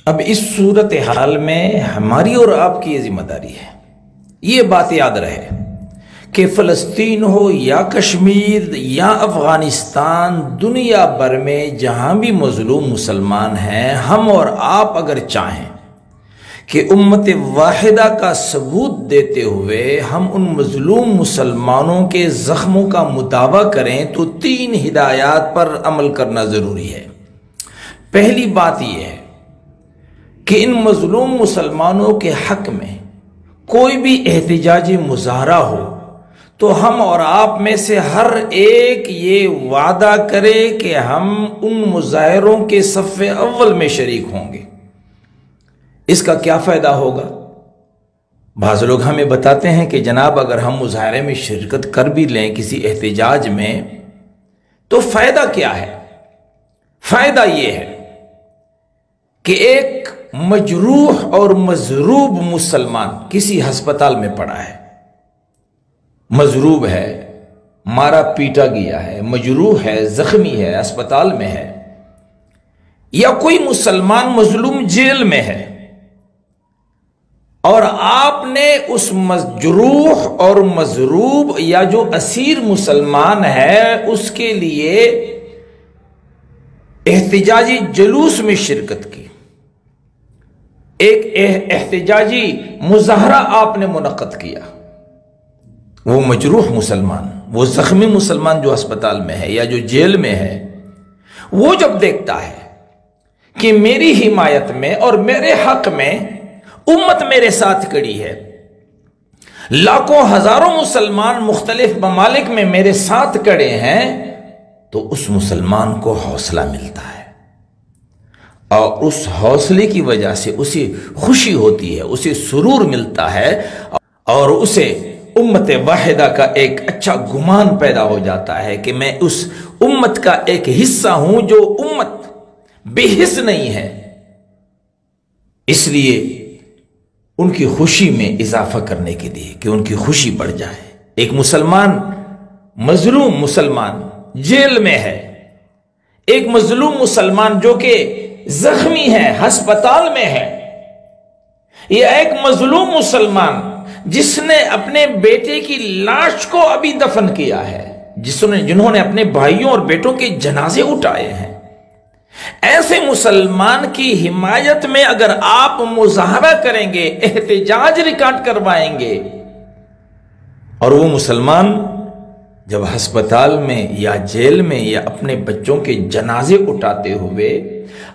اب اس صورتحال میں ہماری اور آپ کی یہ ذمہ داری ہے، یہ بات یاد رہے کہ فلسطین ہو یا کشمیر یا افغانستان، دنیا بھر میں جہاں بھی مظلوم مسلمان ہیں، ہم اور آپ اگر چاہیں کہ امت واحدہ کا ثبوت دیتے ہوئے ہم ان مظلوم مسلمانوں کے زخموں کا مداوع کریں تو 3 ہدایات پر عمل کرنا ضروری ہے۔ پہلی بات یہ ہے کہ ان مظلوم مسلمانوں کے حق میں کوئی بھی احتجاجی مظاہرہ ہو تو ہم اور آپ میں سے ہر ایک یہ وعدہ کرے کہ ہم ان مظاہروں کے صف اول میں شریک ہوں گے۔ اس کا کیا فائدہ ہوگا؟ بعض لوگ ہمیں بتاتے ہیں کہ جناب اگر ہم مظاہرے میں شرکت کر بھی لیں کسی احتجاج میں تو فائدہ کیا ہے؟ فائدہ یہ ہے کہ ایک مجروح اور مضروب مسلمان کسی ہسپتال میں پڑا ہے، مضروب ہے، مارا پیٹا گیا ہے، مجروح ہے، زخمی ہے، ہسپتال میں ہے، یا کوئی مسلمان مظلوم جیل میں ہے، اور آپ نے اس مجروح اور مضروب یا جو اسیر مسلمان ہے اس کے لیے احتجاجی جلوس میں شرکت کی، ایک احتجاجی مظاہرہ آپ نے منعقد کیا۔ وہ مجروح مسلمان، وہ زخمی مسلمان جو ہسپتال میں ہے یا جو جیل میں ہے، وہ جب دیکھتا ہے کہ میری حمایت میں اور میرے حق میں امت میرے ساتھ کھڑی ہے، لاکھوں ہزاروں مسلمان مختلف ممالک میں میرے ساتھ کھڑے ہیں، تو اس مسلمان کو حوصلہ ملتا ہے، اور اس حوصلے کی وجہ سے اسے خوشی ہوتی ہے، اسے سرور ملتا ہے، اور اسے امت واحدہ کا ایک اچھا گمان پیدا ہو جاتا ہے کہ میں اس امت کا ایک حصہ ہوں جو امت بے حس نہیں ہے۔ اس لیے ان کی خوشی میں اضافہ کرنے کے لیے کہ ان کی خوشی بڑھ جائے، ایک مسلمان مظلوم مسلمان جیل میں ہے، ایک مظلوم مسلمان جو کہ زخمی ہے، ہسپتال میں ہے، یا ایک مظلوم مسلمان جس نے اپنے بیٹے کی لاش کو ابھی دفن کیا ہے، جنہوں نے اپنے بھائیوں اور بیٹوں کے جنازے اٹھائے ہیں، ایسے مسلمان کی حمایت میں اگر آپ مظاہرہ کریں گے، احتجاج ریکارڈ کروائیں گے، اور وہ مسلمان جب ہسپتال میں یا جیل میں یا اپنے بچوں کے جنازے اٹھاتے ہوئے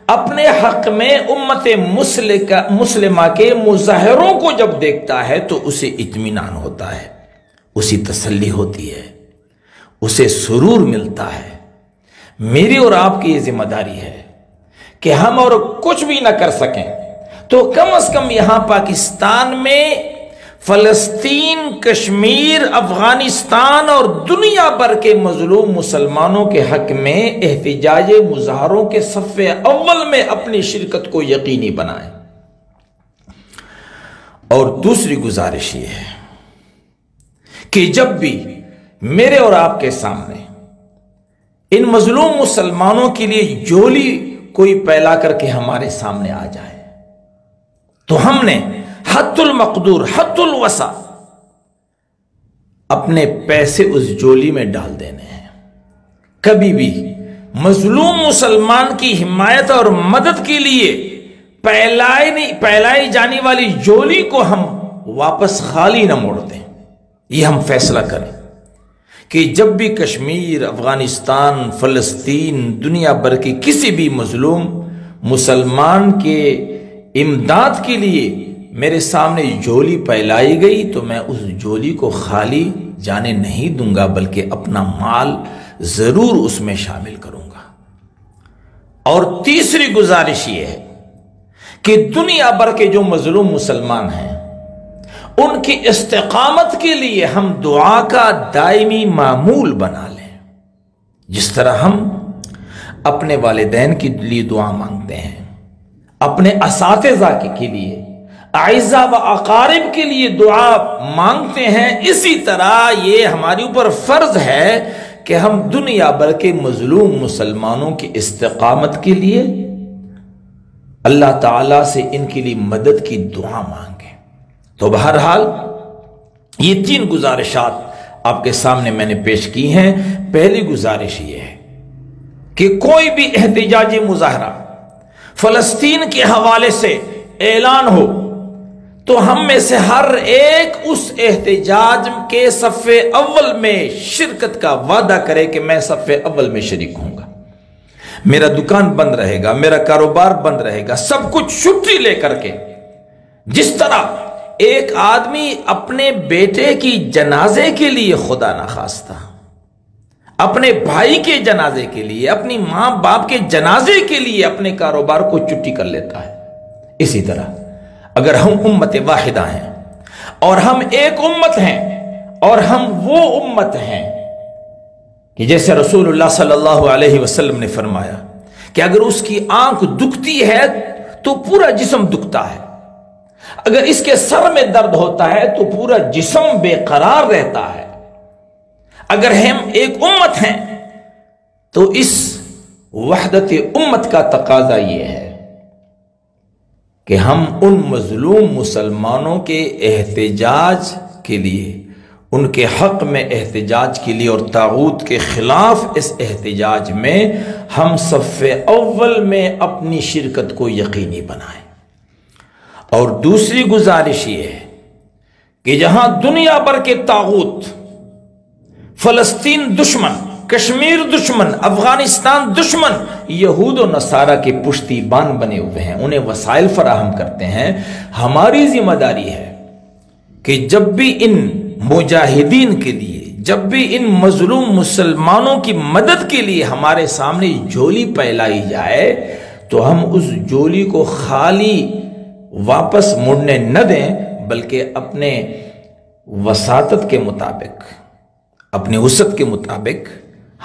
اپنے حق میں امت مسلمہ کے مظاہروں کو جب دیکھتا ہے تو اسے اطمینان ہوتا ہے، اسے تسلی ہوتی ہے، اسے سرور ملتا ہے۔ میری اور آپ کی یہ ذمہ داری ہے کہ ہم اور کچھ بھی نہ کر سکیں تو کم از کم یہاں پاکستان میں فلسطین، کشمیر، افغانستان اور دنیا بھر کے مظلوم مسلمانوں کے حق میں احتجاج مظاہروں کے صف اول میں اپنی شرکت کو یقینی بنائیں۔ اور دوسری گزارش یہ ہے کہ جب بھی میرے اور آپ کے سامنے ان مظلوم مسلمانوں کے لیے جھولی کوئی پھیلا کر کے ہمارے سامنے آ جائے تو ہم نے حد المقدور، حد الوسع اپنے پیسے اس جھولی میں ڈال دینے ہیں۔ کبھی بھی مظلوم مسلمان کی حمایت اور مدد کے لیے پھیلائی جانے والی جھولی کو ہم واپس خالی نہ موڑ دیں۔ یہ ہم فیصلہ کریں کہ جب بھی کشمیر، افغانستان، فلسطین، دنیا بھر کی کسی بھی مظلوم مسلمان کے امداد کے لیے میرے سامنے جھولی پھیلائی گئی تو میں اس جھولی کو خالی جانے نہیں دوں گا، بلکہ اپنا مال ضرور اس میں شامل کروں گا۔ اور تیسری گزارش یہ ہے کہ دنیا بھر کے جو مظلوم مسلمان ہیں ان کی استقامت کے لیے ہم دعا کا دائمی معمول بنا لیں، جس طرح ہم اپنے والدین کے لیے دعا مانگتے ہیں، اپنے اساتذہ کے لیے، اعزاء و اقارب کے لیے دعا مانگتے ہیں، اسی طرح یہ ہمارے اوپر فرض ہے کہ ہم دنیا بھر کے مظلوم مسلمانوں کی استقامت کے لیے اللہ تعالیٰ سے ان کے لیے مدد کی دعا مانگیں۔ تو بہرحال یہ 3 گزارشات آپ کے سامنے میں نے پیش کی ہیں۔ پہلی گزارش یہ ہے کہ کوئی بھی احتجاجی مظاہرہ فلسطین کے حوالے سے اعلان ہو تو ہم میں سے ہر ایک اس احتجاج کے صف اول میں شرکت کا وعدہ کرے کہ میں صف اول میں شریک ہوں گا، میرا دکان بند رہے گا، میرا کاروبار بند رہے گا، سب کچھ چھٹی لے کر کے۔ جس طرح ایک آدمی اپنے بیٹے کی جنازے کے لیے خدا نخواستہ اپنے بھائی کے جنازے کے لیے، اپنی ماں باپ کے جنازے کے لیے اپنے کاروبار کو چھٹی کر لیتا ہے، اسی طرح اگر ہم امت واحدہ ہیں اور ہم ایک امت ہیں اور ہم وہ امت ہیں کہ جیسے رسول اللہ صلی اللہ علیہ وسلم نے فرمایا کہ اگر اس کی آنکھ دکھتی ہے تو پورا جسم دکھتا ہے، اگر اس کے سر میں درد ہوتا ہے تو پورا جسم بے قرار رہتا ہے۔ اگر ہم ایک امت ہیں تو اس وحدت امت کا تقاضا یہ ہے کہ ہم ان مظلوم مسلمانوں کے احتجاج کے لیے، ان کے حق میں احتجاج کے لیے اور طاغوت کے خلاف اس احتجاج میں ہم صف اول میں اپنی شرکت کو یقینی بنائیں۔ اور دوسری گزارش یہ ہے کہ جہاں دنیا بھر کے طاغوت، فلسطین دشمن، کشمیر دشمن، افغانستان دشمن، یہود و نصارہ کے پشتی بان بنے ہوئے ہیں، انہیں وسائل فراہم کرتے ہیں، ہماری ذمہ داری ہے کہ جب بھی ان مجاہدین کے لیے، جب بھی ان مظلوم مسلمانوں کی مدد کے لیے ہمارے سامنے جھولی پھیلائی جائے تو ہم اس جھولی کو خالی واپس مڑنے نہ دیں، بلکہ اپنے وساطت کے مطابق، اپنے وسعت کے مطابق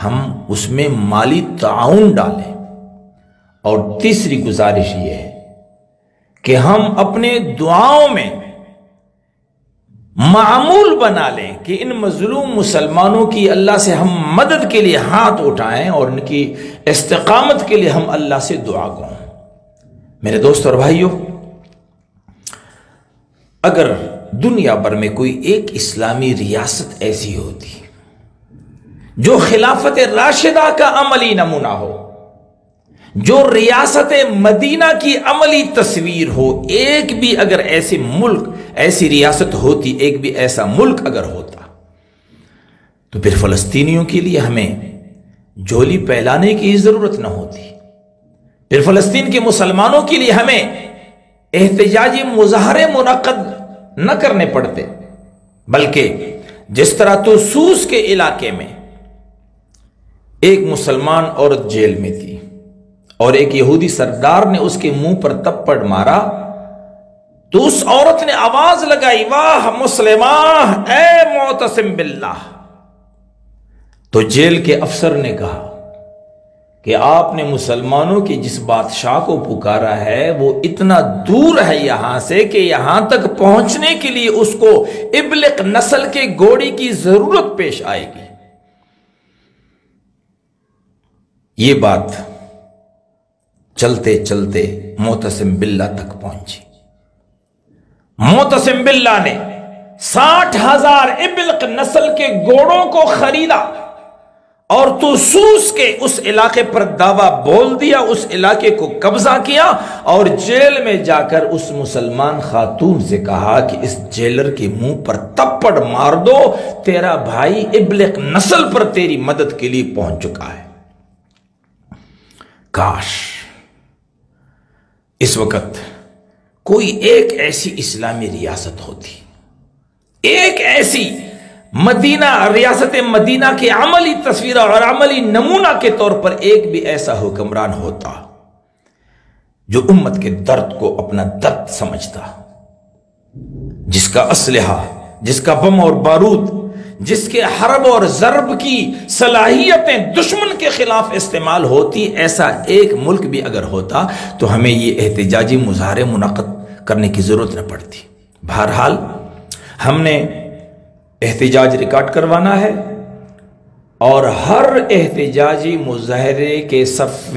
ہم اس میں مالی تعاون ڈالیں۔ اور تیسری گزارش یہ ہے کہ ہم اپنے دعاؤں میں معمول بنا لیں کہ ان مظلوم مسلمانوں کی اللہ سے ہم مدد کے لیے ہاتھ اٹھائیں اور ان کی استقامت کے لیے ہم اللہ سے دعا کریں۔ میرے دوست اور بھائیوں، اگر دنیا بھر میں کوئی ایک اسلامی ریاست ایسی ہوتی جو خلافت راشدہ کا عملی نمونہ ہو، جو ریاست مدینہ کی عملی تصویر ہو، ایک بھی اگر ایسے ملک، ایسی ریاست ہوتی، ایک بھی ایسا ملک اگر ہوتا، تو پھر فلسطینیوں کے لیے ہمیں جھولی پھیلانے کی ضرورت نہ ہوتی، پھر فلسطین کے مسلمانوں کے لیے ہمیں احتجاجی مظاہرے منعقد نہ کرنے پڑتے، بلکہ جس طرح طرسوس کے علاقے میں ایک مسلمان عورت جیل میں تھی اور ایک یہودی سردار نے اس کے منہ پر تپڑ مارا، تو اس عورت نے آواز لگائی، واہ مسلمہ اے معتصم باللہ۔ تو جیل کے افسر نے کہا کہ آپ نے مسلمانوں کی جس بادشاہ کو پکارا ہے وہ اتنا دور ہے یہاں سے کہ یہاں تک پہنچنے کے لیے اس کو ابلق نسل کے گھوڑے کی ضرورت پیش آئے گی۔ یہ بات چلتے چلتے معتصم باللہ تک پہنچی۔ معتصم باللہ نے 60,000 ابلق نسل کے گھوڑوں کو خریدا اور طرسوس کے اس علاقے پر دعویٰ بول دیا، اس علاقے کو قبضہ کیا اور جیل میں جا کر اس مسلمان خاتون سے کہا کہ اس جیلر کے منہ پر تپڑ مار دو، تیرا بھائی ابلق نسل پر تیری مدد کے لیے پہنچ چکا ہے۔ کاش اس وقت کوئی ایک ایسی اسلامی ریاست ہوتی، ایک ایسی مدینہ، ریاست مدینہ کے عملی تصویر اور عملی نمونہ کے طور پر ایک بھی ایسا حکمران ہوتا جو امت کے درد کو اپنا درد سمجھتا، جس کا اسلحہ، جس کا بم اور بارود، جس کے حرب اور ضرب کی صلاحیتیں دشمن کے خلاف استعمال ہوتی، ایسا ایک ملک بھی اگر ہوتا تو ہمیں یہ احتجاجی مظاہرے منعقد کرنے کی ضرورت نہ پڑتی۔ بہرحال ہم نے احتجاج ریکارڈ کروانا ہے اور ہر احتجاجی مظاہرے کے صف